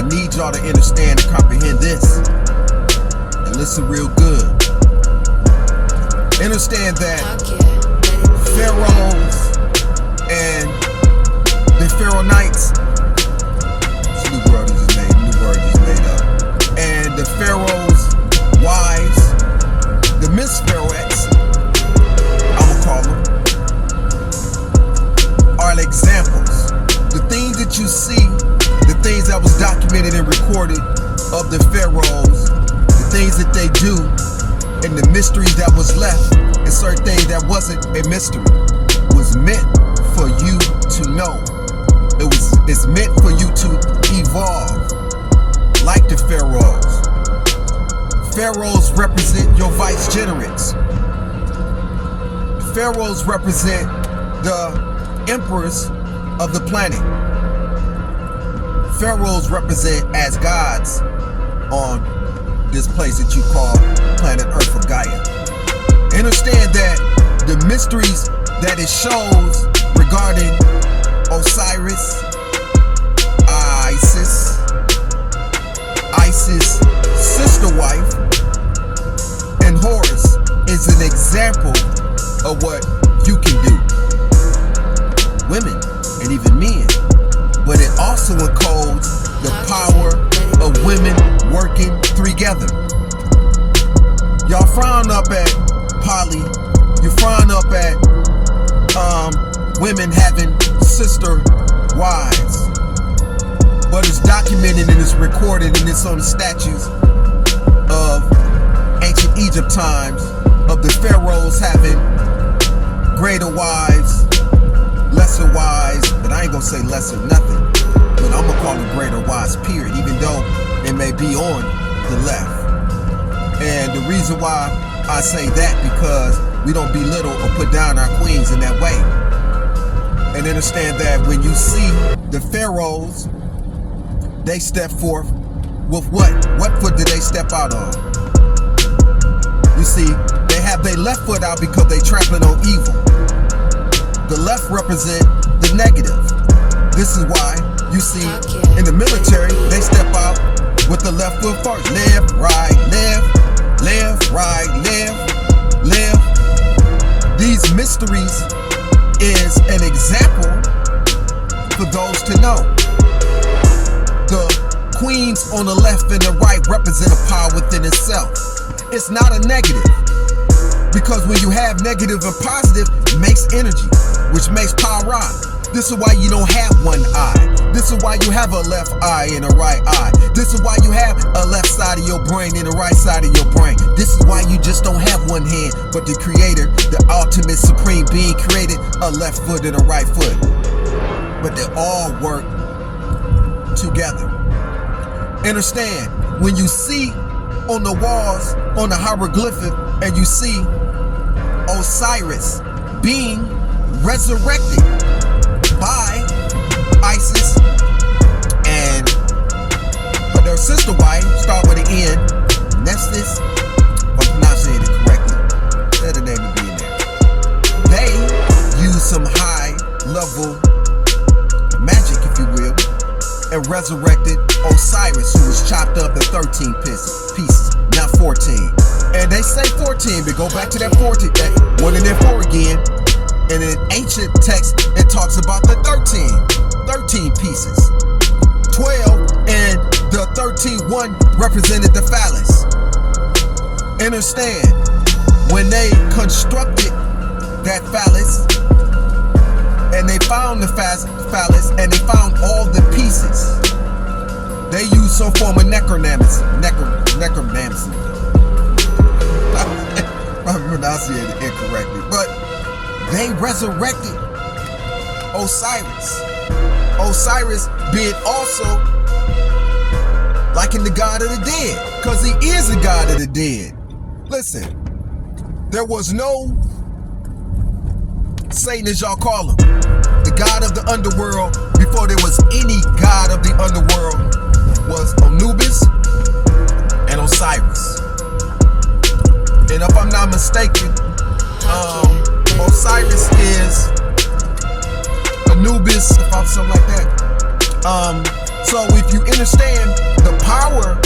I need y'all to understand and comprehend this. And listen real good. Understand that Pharaohs and the Phar'ONics, this new word just made up. And the Pharaohs' wives, the Miss Pharaohs, I'ma call them, are examples. The things that you see, the things that was documented and recorded of the Pharaohs, the things that they do, and the mysteries that was left, and certain things that wasn't a mystery, was meant for you to know. It's meant for you to evolve like the Pharaohs. Pharaohs represent your vicegerents. Pharaohs represent the emperors of the planet. Pharaohs represent as gods on this place that you call planet Earth or Gaia. Understand that the mysteries that it shows regarding Osiris, Isis' sister wife, and Horus is an example of what you can do. Women and even men. But it also encodes the power of women working together. Y'all frown up at poly. You frown up at women having sister wives. But it's documented and it's recorded and it's on the statues of ancient Egypt times of the Pharaohs having greater wives, lesser wives, but I ain't gonna say lesser nothing, but I'm gonna call them greater wives, period, even though it may be on the left. And the reason why I say that, because we don't belittle or put down our queens in that way. And understand that when you see the Pharaohs, they step forth with what? What foot did they step out on? You see, they have their left foot out because they trampling on evil. The left represent the negative. This is why you see in the military, they step out with the left foot first. Left, right, left, left, right, left, left. These mysteries is an example for those to know. The queens on the left and the right represent a power within itself. It's not a negative, because when you have negative and positive, it makes energy, which makes power. This is why you don't have one eye. This is why you have a left eye and a right eye. This is why you have a left side of your brain and a right side of your brain. This is why you just don't have one hand, but the creator, the ultimate supreme being, created a left foot and a right foot. But they all work together. Understand, when you see on the walls, on the hieroglyphic, and you see Osiris being resurrected by Isis and their sister wife, start with an N, Nestis, if I'm pronouncing it correctly, let the name be in there. They use some high level magic, if you will, and resurrected Osiris, who was chopped up in 13 pieces, not 14. And they say 14, but go back to that 14, that 1 and then 4 again. And in ancient text, it talks about the 13 pieces. 12 and the 13, 1 represented the phallus. Understand, when they constructed that phallus, and they found the phallus, and they found all the pieces, they used some form of necromancy. I'm pronouncing it incorrectly, but they resurrected Osiris. Osiris being also like in the God of the dead, because he is the God of the dead. Listen, there was no Satan, as y'all call him, the God of the underworld. Before there was any God of the underworld, was Anubis and Osiris. And if I'm not mistaken, Osiris is Anubis, if I'm something like that. So if you understand the power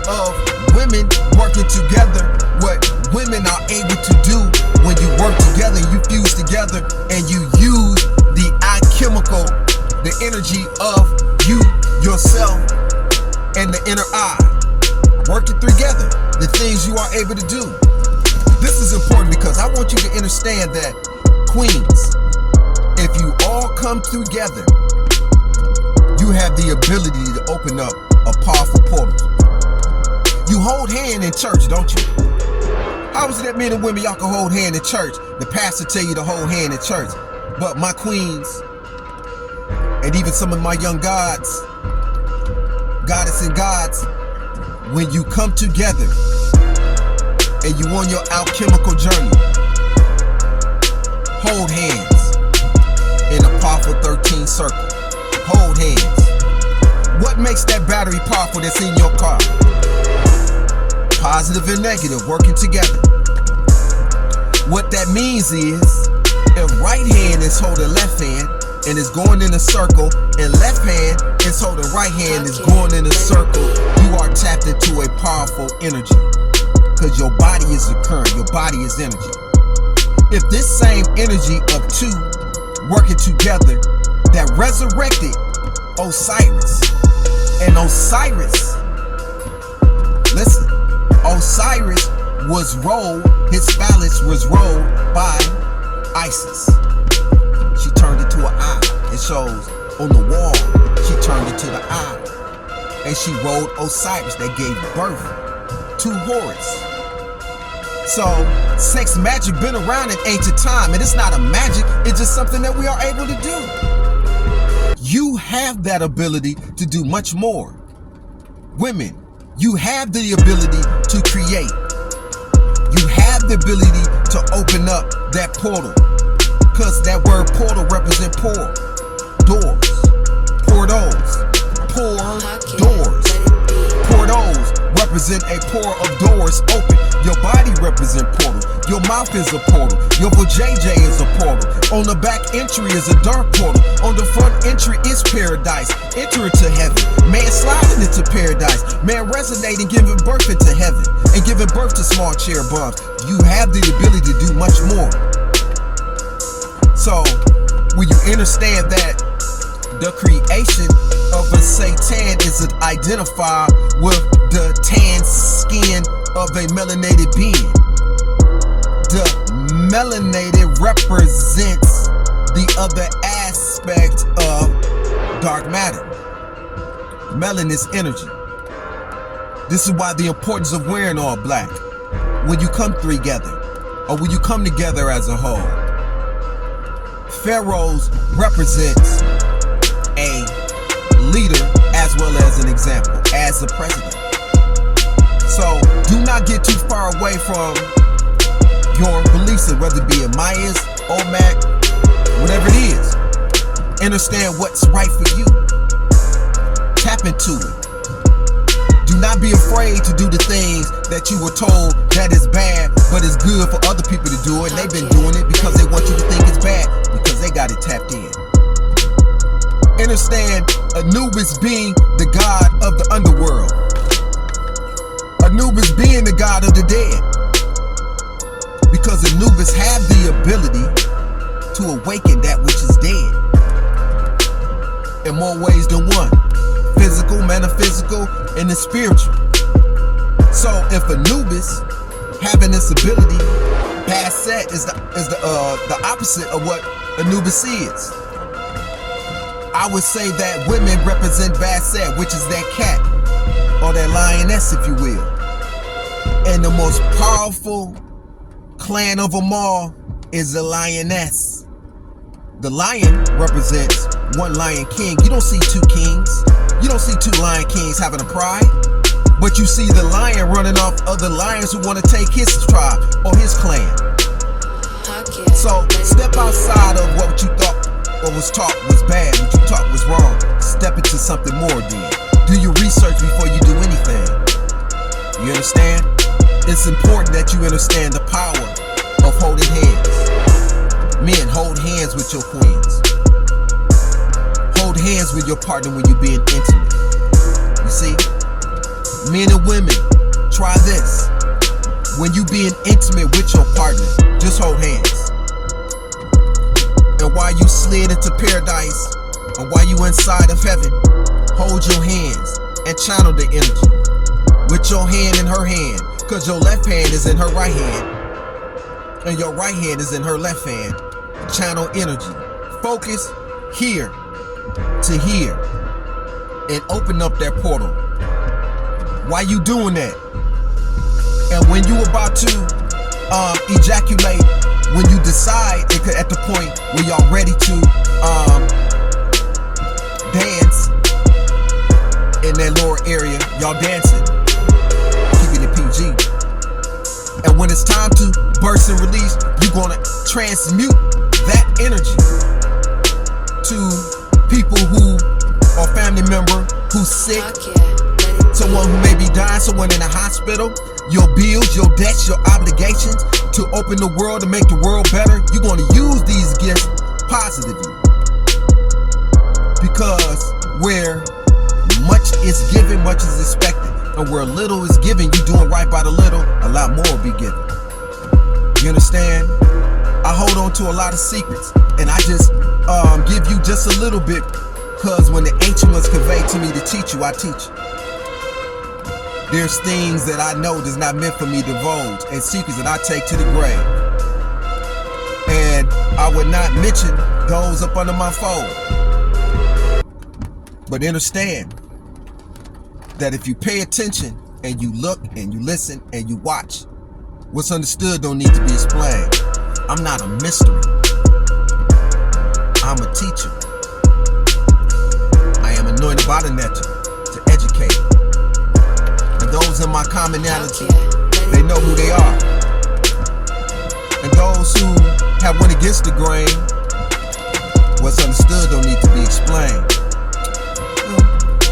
of women working together, what women are able to do when you work together, you fuse together, and you use the alchemical, the energy of you, yourself, and the inner eye, working together, the things you are able to do. This is important because I want you to understand that, queens, if you all come together, you have the ability to open up a powerful portal. You hold hand in church, don't you? How is it that men and women, y'all can hold hand in church? The pastor tell you to hold hand in church. But my queens, and even some of my young gods, goddess and gods, when you come together and you on your alchemical journey, hold hands in a powerful 13 circle. Hold hands. What makes that battery powerful that's in your car? Positive and negative working together. What that means is, if right hand is holding left hand and is going in a circle, and left hand is holding right hand is going in a circle, you are tapped into a powerful energy. Because your body is a current, your body is energy. If this same energy of two working together that resurrected Osiris, and Osiris, listen, Osiris was rolled, his phallus was rolled by Isis. She turned it to an eye. It shows on the wall, she turned it to the eye. And she rolled Osiris that gave birth to Horus. So, sex magic been around in ancient time, and it's not a magic, it's just something that we are able to do. You have that ability to do much more. Women, you have the ability to create. You have the ability to open up that portal. Because that word portal represents pour. Doors. Portals. Pour doors. Portals represent a pour of doors open. Your body represent portal. Your mouth is a portal. Your vajayjay is a portal. On the back entry is a dark portal. On the front entry is paradise. Enter into heaven. Man sliding into paradise. Man resonating, giving birth into heaven. And giving birth to small cherubim. You have the ability to do much more. So, when you understand that the creation of a Satan is identified with the tan skin of a melanated being. The melanated represents the other aspect of dark matter. Melanin is energy. This is why the importance of wearing all black. When you come together, or when you come together as a whole. Pharaohs represents a leader as well as an example, as a president. So do not get too far away from your beliefs, whether it be in Mayas, Olmec, whatever it is. Understand what's right for you. Tap into it. Do not be afraid to do the things that you were told that is bad, but it's good for other people to do it. And they've been doing it because they want you to think it's bad, because they got it tapped in. Understand Anubis being the god of the underworld. Anubis being the god of the dead. Because Anubis have the ability to awaken that which is dead. In more ways than one. Physical, metaphysical, and the spiritual. So if Anubis having this ability, Basset is the opposite of what Anubis is. I would say that women represent Basset, which is that cat, or that lioness, if you will. And the most powerful clan of them all is the lioness. The lion represents one lion king. You don't see two kings. You don't see two lion kings having a pride. But you see the lion running off other lions who want to take his tribe or his clan. So step outside of what you thought or was taught was bad, what you thought was wrong. Step into something more then. Do your research before you do anything. You understand? It's important that you understand the power of holding hands. Men, hold hands with your queens. Hold hands with your partner when you're being intimate. You see? Men and women, try this. When you being intimate with your partner, just hold hands. And while you slid into paradise, or while you inside of heaven, hold your hands and channel the energy. With your hand in her hand, cause your left hand is in her right hand, and your right hand is in her left hand. Channel energy. Focus here to here, and open up that portal. Why you doing that? And when you about to ejaculate, when you decide at the point where y'all ready to dance in that lower area, y'all dancing, keeping it PG. And when it's time to burst and release, you're gonna transmute that energy to people who are family member who's sick, someone who may be dying, someone in a hospital. Your bills, your debts, your obligations to open the world, to make the world better. You're going to use these gifts positively, because where much is given, much is expected, and where little is given, you doing right by the little, a lot more will be given. You understand? I hold on to a lot of secrets, and I just give you just a little bit, because when the ancient ones convey to me to teach you, I teach. There's things that I know that's not meant for me to divulge, and secrets that I take to the grave. And I would not mention those up under my fold. But understand that if you pay attention and you look and you listen and you watch, what's understood don't need to be explained. I'm not a mystery. I'm a teacher. I am anointed by the nectar to educate. And those in my commonality, they know who they are. And those who have went against the grain, what's understood don't need to be explained.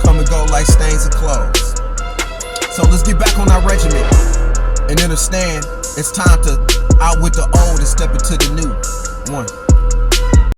Come and go like stains of clothes. So let's get back on our regimen and understand it's time to out with the old and step into the new. One.